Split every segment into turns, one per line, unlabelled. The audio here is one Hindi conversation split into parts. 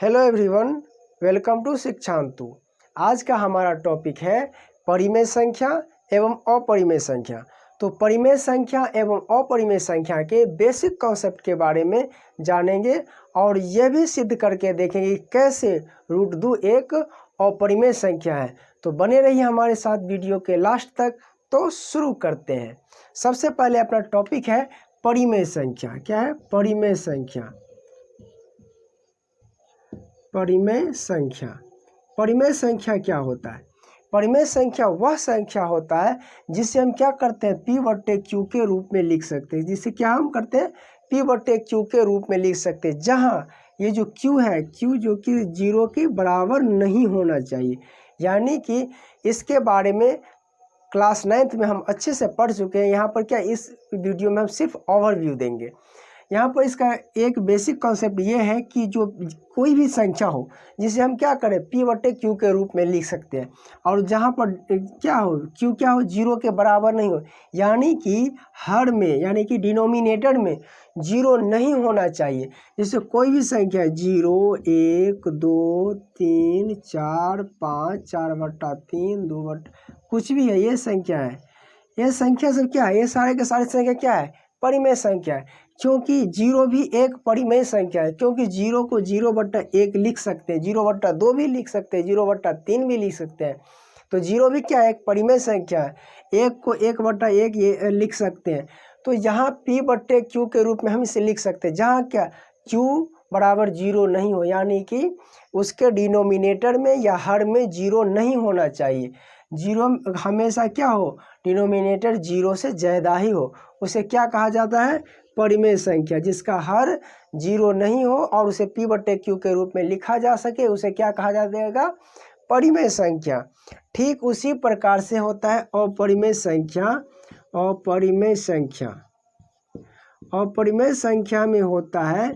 Hello everyone, welcome to Shikshantu. आज का हमारा टॉपिक है परिमेय संख्या एवं अपरिमेय संख्या। तो परिमेय संख्या एवं अपरिमेय संख्या के बेसिक कॉन्सेप्ट के बारे में जानेंगे और यह भी सिद्ध करके देखेंगे कि कैसे √2 एक अपरिमेय संख्या है। तो बने रहिए हमारे साथ वीडियो के लास्ट तक। तो शुरू करते हैं। सबसे पहले अपना टॉपिक है परिमेय संख्या। क्या है? परिमेय संख्या। परिमेय संख्या। परिमेय संख्या क्या होता है? परिमेय संख्या वह संख्या होता है जिसे हम क्या करते हैं, P/Q के रूप में लिख सकते हैं। जिसे क्या हम करते हैं, P/Q के रूप में लिख सकते हैं, जहाँ ये जो Q है, Q जो कि 0 के बराबर नहीं होना चाहिए। यानी कि इसके बारे में क्लास 9th में हम अच्छे से पढ़ चुके हैं। यहाँ पर क्या, इस वीडियो में हम सिर्फ ओवरव्यू देंगे। यहाँ पर इसका एक बेसिक कॉन्सेप्ट ये है कि जो कोई भी संख्या हो जिसे हम क्या करें, P/Q के रूप में लिख सकते हैं, और जहाँ पर क्या हो, Q क्या हो, 0 के बराबर नहीं हो, यानी कि हर में, यानी कि डिनोमिनेटर में 0 नहीं होना चाहिए। जैसे कोई भी संख्या 0, 1, 2, 3, 4, 5, 4/3, 2 कुछ भी है, ये संख्या है। ये संख्या सब क्या है, ये सारे के सारे संख्या क्या है, परिमेय संख्या है। क्योंकि 0 भी एक परिमेय संख्या है, क्योंकि 0 को 0/1 लिख सकते हैं, 0/2 भी लिख सकते हैं, 0/3 भी लिख सकते हैं। तो 0 भी क्या है, एक परिमेय संख्या है। 1 को 1/1 ये लिख सकते हैं। तो यहाँ P/Q के रूप में हम इसे लिख सकते हैं, जहाँ क्या Q बराबर 0 नहीं हो, यानी कि उसके डिनोमिनेटर में या हर में 0 नहीं होना चाहिए। 0 हमेशा क्या हो, डिनोमिनेटर 0 से ज़्यादा ही हो, उसे क्या कहा जाता है, परिमेय संख्या। जिसका हर 0 नहीं हो और उसे P/Q के रूप में लिखा जा सके, उसे क्या कहा जाएगा, परिमेय संख्या। ठीक उसी प्रकार से होता है अपरिमेय संख्या। अपरिमेय संख्या, अपरिमेय संख्या में होता है,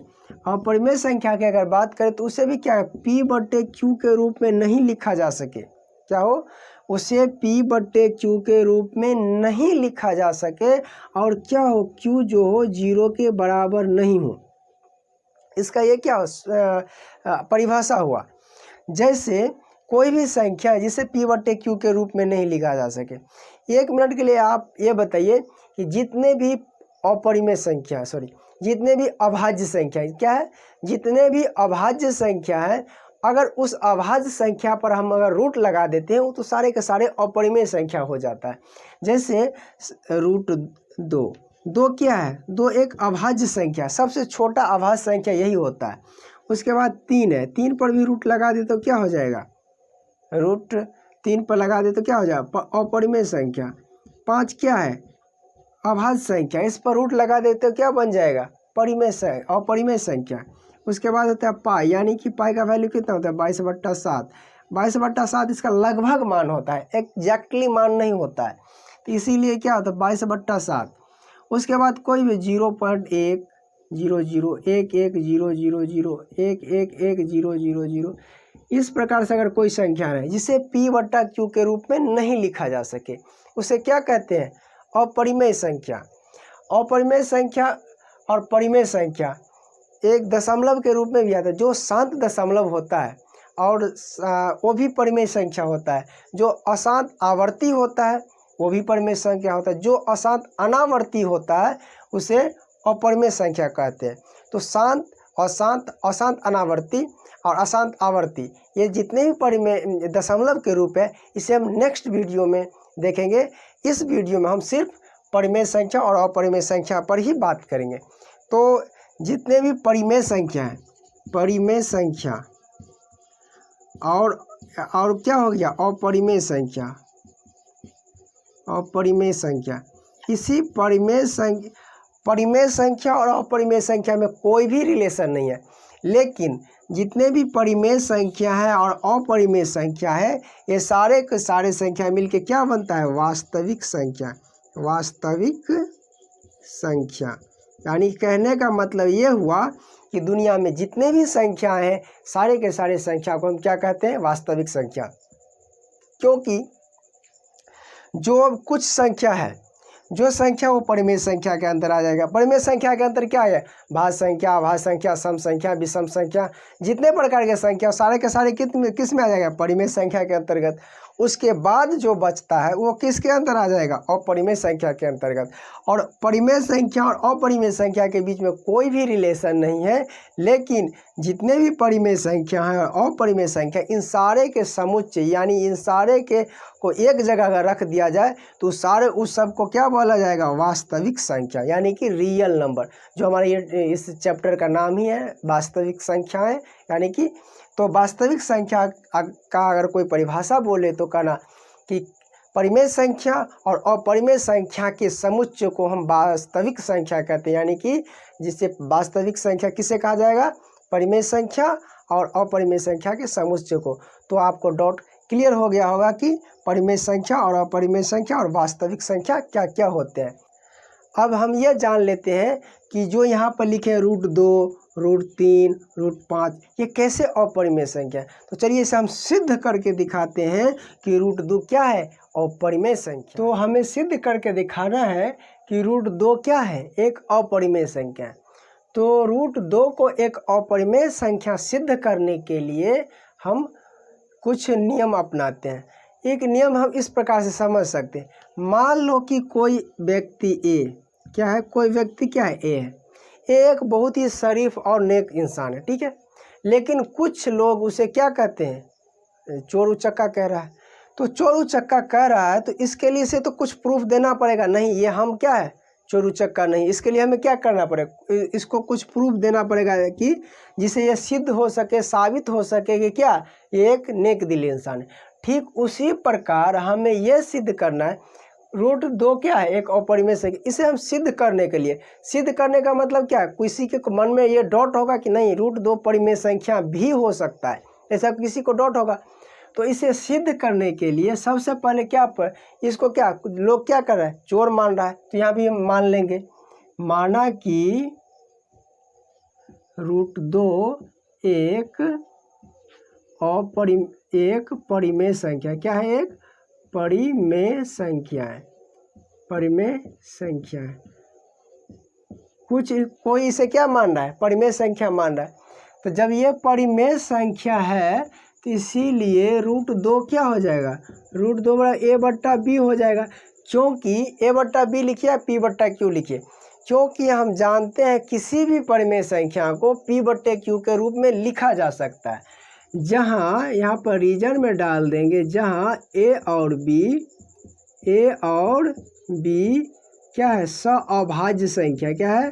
अपरिमेय संख्या की अगर बात करें तो उसे भी क्या है, P/Q के रूप में नहीं लिखा जा सके। क्या हो, उसे P/Q के रूप में नहीं लिखा जा सके, और क्या हो, Q जो हो 0 के बराबर नहीं हो। इसका ये क्या परिभाषा हुआ, जैसे कोई भी संख्या है जिसे P/Q के रूप में नहीं लिखा जा सके। 1 मिनट के लिए आप ये बताइए कि जितने भी अपरिमेय संख्या, जितने भी अभाज्य संख्या, क्या है, जितने भी अभाज्य संख्या है, अगर उस अभाज्य संख्या पर हम अगर रूट लगा देते हैं तो सारे के सारे अपरिमेय संख्या हो जाता है। जैसे √2, 2 क्या है, 2 एक अभाज्य संख्या, सबसे छोटा अभाज्य संख्या यही होता है। उसके बाद 3 है, 3 पर भी रूट लगा दे तो क्या हो जाएगा, √3 पर लगा दे तो क्या हो जाएगा, अपरिमेय संख्या। 5 क्या है, अभाज्य संख्या, इस पर रूट लगा देते तो क्या बन जाएगा, अपरिमेय संख्या। उसके बाद होता है पाई, यानी कि पाई का वैल्यू कितना होता है, 22/7। 22/7 इसका लगभग मान होता है, एग्जैक्टली मान नहीं होता है, तो इसीलिए क्या होता है, 22/7। उसके बाद कोई भी 0.1, 0.0, 1.1, 0.00, 1.1, 1.000, इस प्रकार से अगर कोई संख्या है जिसे P/Q के रूप में नहीं लिखा जा सके, उसे क्या कहते हैं, अपरिमेय संख्या। अपरिमेय संख्या और परिमेय संख्या एक दशमलव के रूप में भी आता है। जो शांत दशमलव होता है और वो भी परिमेय संख्या होता है। जो अशांत आवर्ती होता है वो भी परिमेय संख्या होता है। जो अशांत अनावर्ती होता है उसे अपरिमेय संख्या कहते हैं। तो शांत, अशांत, अशांत अनावर्ती और अशांत आवर्ती, ये जितने भी परिमेय दशमलव के रूप है, इसे हम नेक्स्ट वीडियो में देखेंगे। इस वीडियो में हम सिर्फ परिमेय संख्या और अपरिमेय संख्या पर ही बात करेंगे। तो जितने भी परिमेय संख्या हैं, परिमेय संख्या और क्या हो गया, अपरिमेय संख्या। अपरिमेय संख्या, इसी परिमेय संख्या और अपरिमेय संख्या में कोई भी रिलेशन नहीं है, लेकिन जितने भी परिमेय संख्या है और अपरिमेय संख्या है, ये सारे के सारे संख्या मिलके क्या बनता है, वास्तविक संख्या। वास्तविक संख्या, यानी कहने का मतलब ये हुआ कि दुनिया में जितने भी संख्या हैं, सारे के सारे संख्या को हम क्या कहते हैं, वास्तविक संख्या। क्योंकि जो कुछ संख्या है, जो संख्या वो परिमेय संख्या के अंदर आ जाएगा। परिमेय संख्या के अंदर क्या है, भाज्य संख्या, अभाज्य संख्या, सम संख्या, विषम संख्या, जितने प्रकार के संख्या सारे के सारे किस में आ जाएगा, परिमेय संख्या के अंतर्गत। उसके बाद जो बचता है वो किसके अंदर आ जाएगा, अपरिमेय संख्या के अंतर्गत। और परिमेय संख्या और अपरिमेय संख्या के बीच में कोई भी रिलेशन नहीं है, लेकिन जितने भी परिमेय संख्या हैं और अपरिमेय संख्या, इन सारे के समुच्चय यानी इन सारे के को एक जगह अगर रख दिया जाए तो सारे उस सब को क्या बोला जाएगा, वास्तविक संख्या यानी कि रियल नंबर। जो हमारे ये इस चैप्टर का नाम ही है वास्तविक संख्याएं, यानी कि तो वास्तविक संख्या का अगर कोई परिभाषा बोले तो कहना कि परिमेय संख्या और अपरिमेय संख्या के समुच्चय को हम वास्तविक संख्या कहते हैं। यानी कि जिससे वास्तविक संख्या किसे कहा जाएगा, परिमेय संख्या और अपरिमेय संख्या के समुच्चय को। तो आपको डाउट क्लियर हो गया होगा कि परिमेय संख्या और अपरिमेय संख्या और वास्तविक संख्या क्या क्या होते हैं। अब हम ये जान लेते हैं कि जो यहाँ पर लिखे हैं √2, √3, √5, ये कैसे अपरिमेय संख्या है। तो चलिए इसे हम सिद्ध करके दिखाते हैं कि √2 क्या है, अपरिमेय संख्या। तो हमें सिद्ध करके दिखाना है कि √2 क्या है, एक अपरिमेय संख्या। तो √2 को एक अपरिमेय संख्या सिद्ध करने के लिए हम कुछ नियम अपनाते हैं। एक नियम हम इस प्रकार से समझ सकते हैं, मान लो कि कोई व्यक्ति ए क्या है, कोई व्यक्ति क्या है, ए है। ए एक बहुत ही शरीफ और नेक इंसान है, ठीक है। लेकिन कुछ लोग उसे क्या कहते हैं, चोर उचक्का कह रहा है। तो चोर उचक्का कह रहा है तो इसके लिए से तो कुछ प्रूफ देना पड़ेगा, नहीं ये हम क्या है, चोर उचक्का नहीं। इसके लिए हमें क्या करना पड़ेगा, इसको कुछ प्रूफ देना पड़ेगा कि जिसे ये सिद्ध हो सके, साबित हो सके कि क्या ये एक नेक दिल इंसान है। ठीक उसी प्रकार हमें यह सिद्ध करना है √2 क्या है, एक अपरिमेय संख्या। इसे हम सिद्ध करने के लिए, सिद्ध करने का मतलब क्या है, किसी के मन में ये डाउट होगा कि नहीं √2 परिमेय संख्या भी हो सकता है, ऐसा किसी को डाउट होगा। तो इसे सिद्ध करने के लिए सबसे पहले क्या पर इसको क्या लोग क्या कर रहे हैं, चोर मान रहा है। तो यहाँ भी हम मान लेंगे, माना कि √2 एक परिमेय संख्या, क्या है, एक परिमेय संख्या है, परिमेय संख्या है। कोई इसे क्या मान रहा है, परिमेय संख्या मान रहा है। तो जब ये परिमेय संख्या है तो इसीलिए √2 क्या हो जाएगा, √2 बड़ा a/b हो जाएगा। क्योंकि a/b लिखिए, p/q लिखिए, क्योंकि हम जानते हैं किसी भी परिमेय संख्या को p/q के रूप में लिखा जा सकता है। जहाँ यहाँ पर रीजन में डाल देंगे जहाँ a और b क्या है, सअभाज्य संख्या, क्या है,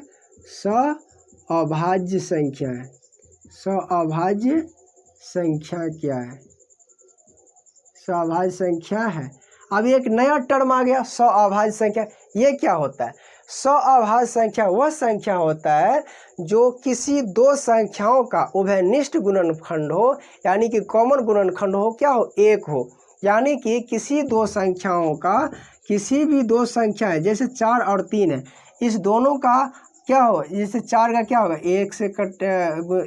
सअभाज्य संख्या है। सअभाज्य संख्या क्या है, सअभाज्य संख्या है। अब एक नया टर्म आ गया, सअभाज्य संख्या। ये क्या होता है, सअभाज्य संख्या वह संख्या होता है जो किसी दो संख्याओं का उभयनिष्ठ गुणनखंड हो, यानी कि कॉमन गुणनखंड हो, क्या हो, एक हो। यानी कि किसी दो संख्याओं का, किसी भी दो संख्याएं जैसे 4 और 3 है, इस दोनों का क्या हो, जैसे 4 का क्या होगा, 1 से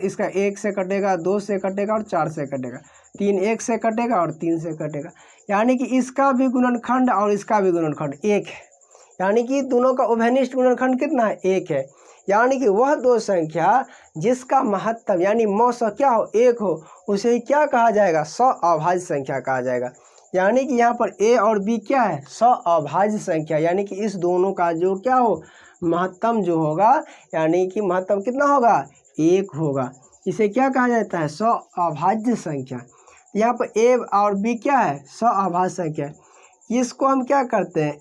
इसका 1 से कटेगा, 2 से कटेगा और 4 से कटेगा, 3 1 से कटेगा और 3 से कटेगा। यानी कि इसका भी गुणनखंड और इसका भी गुणनखंड 1 है। यानी कि दोनों का उभयनिष्ठ गुणनखंड कितना है, 1 है। यानी कि वह दो संख्या जिसका महत्तम यानी मौस क्या हो, 1 हो, उसे क्या कहा जाएगा, सअभाज्य संख्या कहा जाएगा। यानी कि यहाँ पर a और b क्या है, सअभाज्य संख्या। यानी कि इस दोनों का जो क्या हो, महत्तम जो होगा, यानी कि महत्तम कितना होगा, 1 होगा। इसे क्या कहा जाता है, सअभाज्य संख्या। यहाँ पर a और b क्या है, सअभाज्य संख्या। इसको हम क्या करते हैं,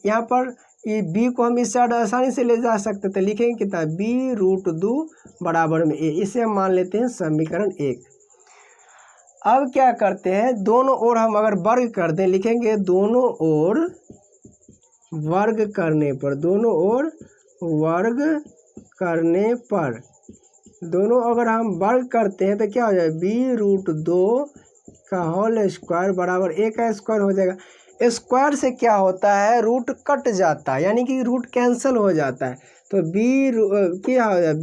यहाँ पर ये b को हम इस साइड आसानी से ले जा सकते थे, लिखेंगे कितना, b√2 बराबर में a। इसे हम मान लेते हैं समीकरण 1। अब क्या करते हैं, दोनों ओर हम अगर वर्ग कर दें, लिखेंगे दोनों ओर वर्ग करने पर, दोनों ओर वर्ग करने पर, दोनों अगर हम वर्ग करते हैं तो क्या हो जाएगा, b√2 का होल स्क्वायर बराबर a का स्क्वायर हो जाएगा। स्क्वायर से क्या होता है, रूट कट जाता है, यानी कि रूट कैंसिल हो जाता है। तो क्या हो जाएगा,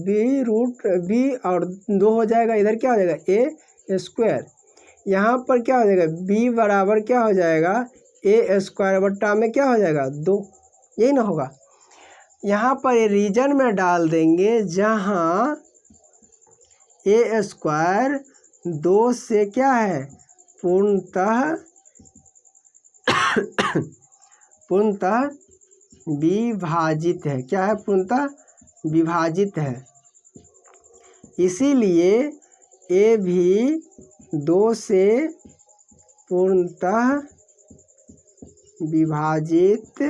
b और 2 हो जाएगा, इधर क्या हो जाएगा, a स्क्वायर। यहाँ पर क्या हो जाएगा, b बराबर क्या हो जाएगा, a स्क्वायर बट्टा में क्या हो जाएगा, 2, यही ना होगा। यहाँ पर ये रीजन में डाल देंगे जहाँ ए स्क्वायर 2 से क्या है पूर्णतः विभाजित है। क्या है? पूर्णतः विभाजित है। इसीलिए ए भी 2 से पूर्णतः विभाजित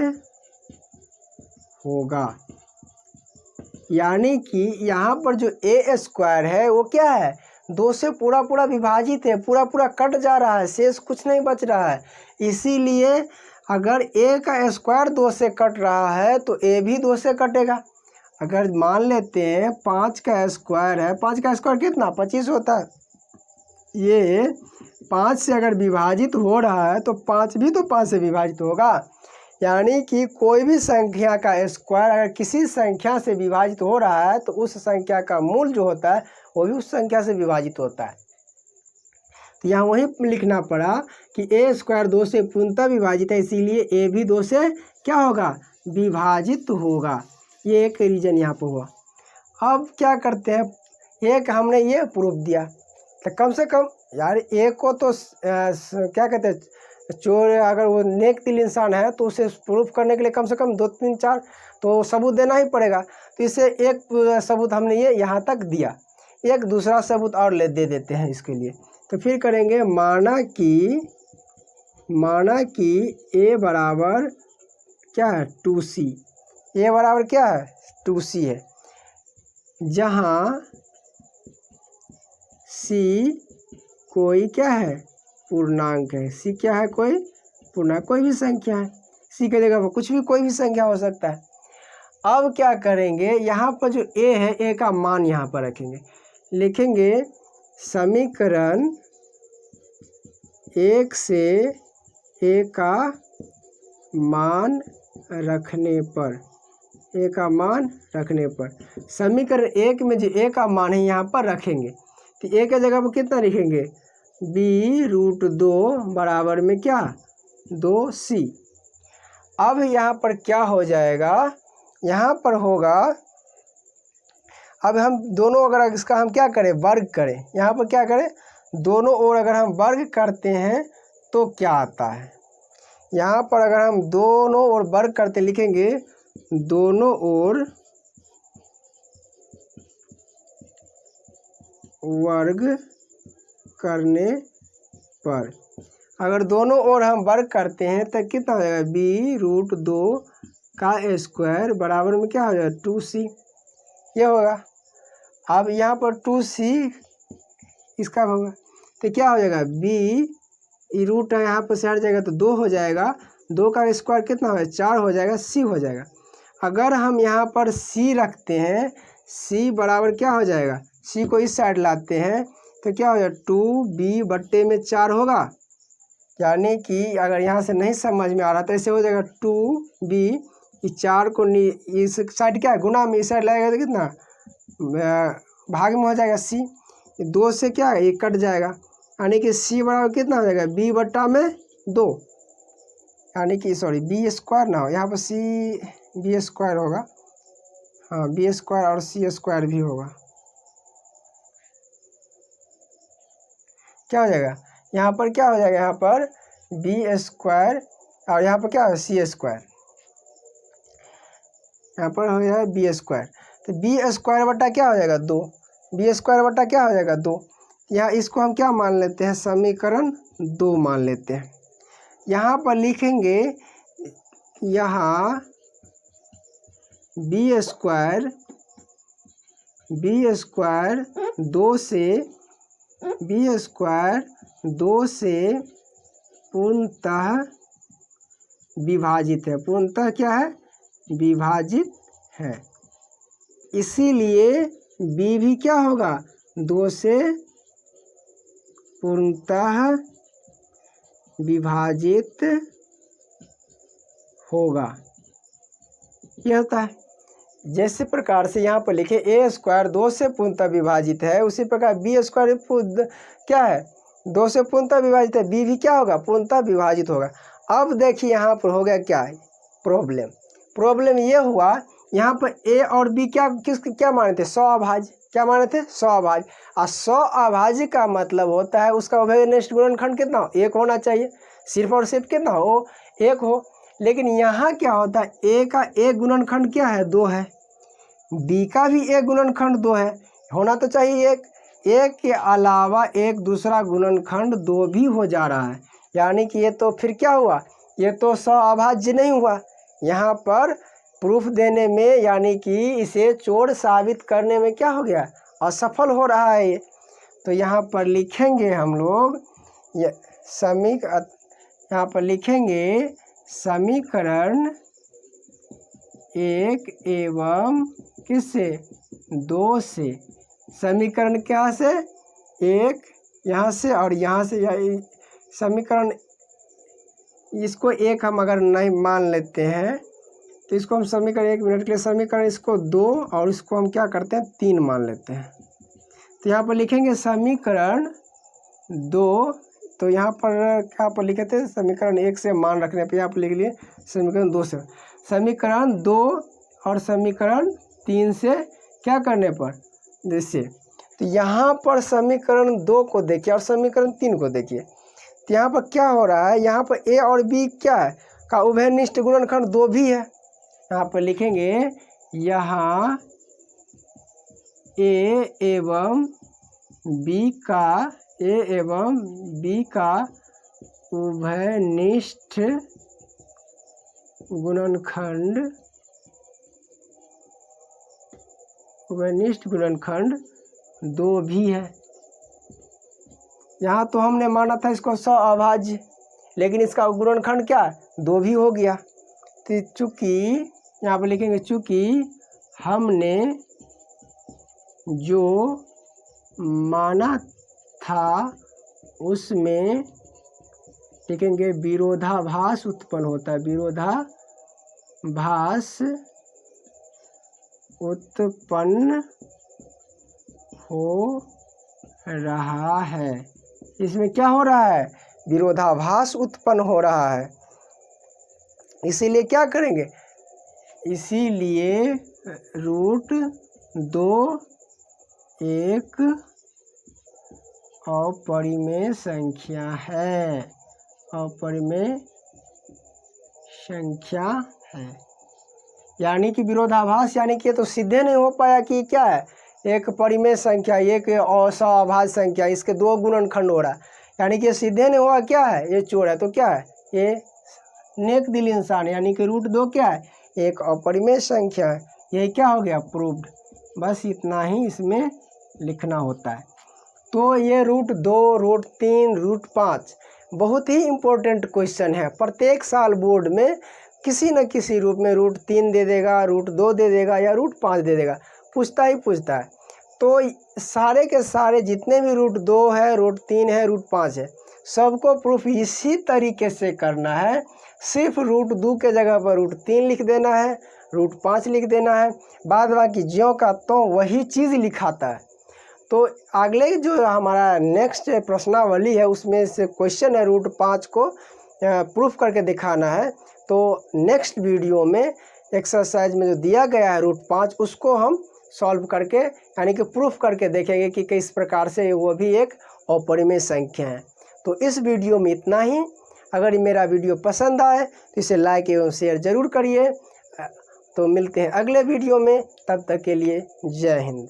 होगा। यानी कि यहाँ पर जो ए स्क्वायर है वो क्या है? 2 से पूरा पूरा विभाजित है, पूरा पूरा कट जा रहा है, शेष कुछ नहीं बच रहा है। इसीलिए अगर ए का स्क्वायर 2 से कट रहा है तो ए भी 2 से कटेगा। अगर मान लेते हैं 5 का स्क्वायर है, 5 का स्क्वायर कितना? 25 होता है। ये 5 से अगर विभाजित हो रहा है तो 5 भी तो 5 से विभाजित होगा। यानी कि कोई भी संख्या का स्क्वायर अगर किसी संख्या से विभाजित हो रहा है तो उस संख्या का मूल जो होता है वो भी उस संख्या से विभाजित होता है। तो यहाँ वही लिखना पड़ा कि ए स्क्वायर 2 से पूर्णतः विभाजित है, इसीलिए ए भी 2 से क्या होगा? विभाजित होगा। ये एक रीजन यहाँ पर हुआ। अब क्या करते हैं, एक हमने ये प्रूफ दिया तो कम से कम यार एक को तो क्या कहते हैं, चोर अगर वो नेक दिल इंसान है तो उसे प्रूफ करने के लिए कम से कम 2 3 4 तो सबूत देना ही पड़ेगा। तो इसे एक सबूत हमने ये यहाँ तक दिया, एक दूसरा सबूत और दे देते हैं इसके लिए। तो फिर करेंगे माना कि ए बराबर क्या है? 2c। ए बराबर क्या है? 2c है, जहाँ c कोई क्या है? पूर्णांक है। c क्या है? कोई पूर्णांक, कोई भी संख्या है। c की जगह पर कुछ भी कोई भी संख्या हो सकता है। अब क्या करेंगे, यहाँ पर जो a है, a का मान यहाँ पर रखेंगे, लिखेंगे समीकरण 1 से a का मान रखने पर, a का मान रखने पर समीकरण 1 में जो a का मान है यहाँ पर रखेंगे। तो a के जगह पर कितना लिखेंगे? b√2 बराबर में क्या? 2c। अब यहाँ पर क्या हो जाएगा? यहाँ पर होगा, अब हम दोनों अगर इसका हम क्या करें? वर्ग करें। यहाँ पर क्या करें? दोनों ओर अगर हम वर्ग करते हैं तो क्या आता है? यहाँ पर अगर हम दोनों ओर वर्ग करते लिखेंगे, दोनों ओर वर्ग करने पर, अगर दोनों ओर हम वर्ग करते हैं तो कितना हो जाएगा? b√2 का स्क्वायर बराबर में क्या हो जाएगा? 2c। ये होगा। अब यहाँ पर 2c इसका होगा तो क्या हो जाएगा? b रूट है यहाँ पर से हट जाएगा तो 2 हो जाएगा, 2 का स्क्वायर कितना हो जाएगा? 4 हो जाएगा, c हो जाएगा। अगर हम यहाँ पर c रखते हैं, c बराबर क्या हो जाएगा? c को इस साइड लाते हैं तो क्या हो जाएगा? 2b/4 होगा। यानी कि अगर यहाँ से नहीं समझ में आ रहा तो ऐसे हो जाएगा 2b, इस 4 को इस साइड क्या है? गुना में इस साइड लगेगा तो कितना? भाग में हो जाएगा c। 2 से क्या है? ये कट जाएगा, यानी कि c बराबर कितना हो जाएगा? b/2। यानी कि सॉरी b स्क्वायर ना हो, यहाँ पर b स्क्वायर होगा। हाँ, b स्क्वायर और c स्क्वायर भी होगा। क्या हो जाएगा? यहाँ पर क्या हो जाएगा? यहाँ पर b स्क्वायर और यहाँ पर क्या है? c square. यहाँ पर हो जाएगा b स्क्वायर, तो b स्क्वायर बटा क्या हो जाएगा? 2। b स्क्वायर बटा क्या हो जाएगा? 2। यहाँ इसको हम क्या मान लेते हैं? समीकरण 2 मान लेते हैं। यहाँ पर लिखेंगे, यहाँ b स्क्वायर 2 से पूर्णतः विभाजित है। पूर्णतः क्या है? विभाजित है। इसीलिए b भी क्या होगा? 2 से पूर्णतः विभाजित होगा। यह होता है। जैसे प्रकार से यहाँ पर लिखे a स्क्वायर 2 से पूर्णतः विभाजित है, उसी प्रकार b स्क्वायर क्या है? 2 से पूर्णतः विभाजित है, b भी क्या होगा? पूर्णतः विभाजित होगा। अब देखिए यहाँ पर हो गया क्या है? प्रॉब्लम ये हुआ यहाँ पर ए और बी क्या माने थे? सअभाज्य। क्या माने थे? सअभाज्य। और सअभाज्य का मतलब होता है उसका उभयनिष्ठ गुणनखंड कितना हो? एक होना चाहिए। सिर्फ और सिर्फ कितना हो? एक हो। लेकिन यहाँ क्या होता है? ए का एक गुणनखंड क्या है? 2 है। बी का भी एक गुणनखंड 2 है। होना तो चाहिए एक। एक के अलावा एक दूसरा गुणनखंड 2 भी हो जा रहा है, यानी कि ये तो फिर क्या हुआ? ये तो सअभाज्य नहीं हुआ। यहाँ पर प्रूफ देने में यानी कि इसे चोर साबित करने में क्या हो गया? असफल हो रहा है ये। तो यहाँ पर लिखेंगे हम लोग यहाँ पर लिखेंगे समीकरण 1 एवं किससे? 2 से। समीकरण क्या से? 1 यहाँ से और यहाँ से। समीकरण इसको 1 हम अगर नहीं मान लेते हैं तो इसको हम समीकरण 1 मिनट के लिए समीकरण इसको 2 और इसको हम क्या करते हैं? 3 मान लेते हैं। तो यहाँ पर लिखेंगे समीकरण 2। तो यहाँ पर क्या पर लिखे थे? समीकरण 1 से मान रखने पर यहाँ पर लिख लिए समीकरण 2 से। समीकरण 2 और समीकरण 3 से क्या करने पर? जैसे तो यहाँ पर समीकरण 2 को देखिए और समीकरण 3 को देखिए। तो यहाँ पर क्या हो रहा है? यहाँ पर ए और बी क्या है? का उभयनिष्ठ गुणनखंड 2 भी है। यहाँ पर लिखेंगे यहाँ ए एवं बी का उभयनिष्ठ गुणनखंड 2 भी है। यहाँ तो हमने माना था इसको सअभाज्य, लेकिन इसका गुणनखंड क्या? 2 भी हो गया। तो चूँकि यहाँ पर लिखेंगे चूँकि हमने जो माना था उसमें लिखेंगे विरोधाभास उत्पन्न होता है। विरोधाभास उत्पन्न हो रहा है। इसमें क्या हो रहा है? विरोधाभास उत्पन्न हो रहा है। इसीलिए क्या करेंगे? इसीलिए √2 एक अपरिमेय संख्या है। अपरिमेय संख्या है यानी कि विरोधाभास, यानी कि ये तो सिद्धे नहीं हो पाया कि क्या है? एक परिमेय संख्या, एक असअभाज्य संख्या, इसके 2 गुणनखंड हो रहा है, यानी कि ये सिद्धे नहीं हुआ। क्या है? ये चोर है। तो क्या है? ये नेक दिल इंसान, यानी कि √2 क्या है? एक अपरिमेय संख्या है। यही क्या हो गया? प्रूव्ड। बस इतना ही इसमें लिखना होता है। तो ये √2, √3, √5 बहुत ही इम्पोर्टेंट क्वेश्चन है। प्रत्येक साल बोर्ड में किसी न किसी रूप में √3 दे देगा, √2 दे देगा या √5 दे देगा, पूछता ही पूछता है। तो सारे के सारे जितने भी √2 है, √3 है, √5 है, सबको प्रूफ इसी तरीके से करना है। सिर्फ √2 के जगह पर √3 लिख देना है, √5 लिख देना है, बाद बाकी ज्यों का तो वही चीज़ लिखाता है। तो अगले जो हमारा नेक्स्ट प्रश्नावली है उसमें से क्वेश्चन है √5 को प्रूफ करके दिखाना है। तो नेक्स्ट वीडियो में एक्सरसाइज में जो दिया गया है √5 उसको हम सॉल्व करके यानी कि प्रूफ करके देखेंगे कि किस प्रकार से वो भी एक अपरिमेय संख्या है। तो इस वीडियो में इतना ही। अगर मेरा वीडियो पसंद आए तो इसे लाइक एवं शेयर ज़रूर करिए। तो मिलते हैं अगले वीडियो में, तब तक के लिए जय हिंद।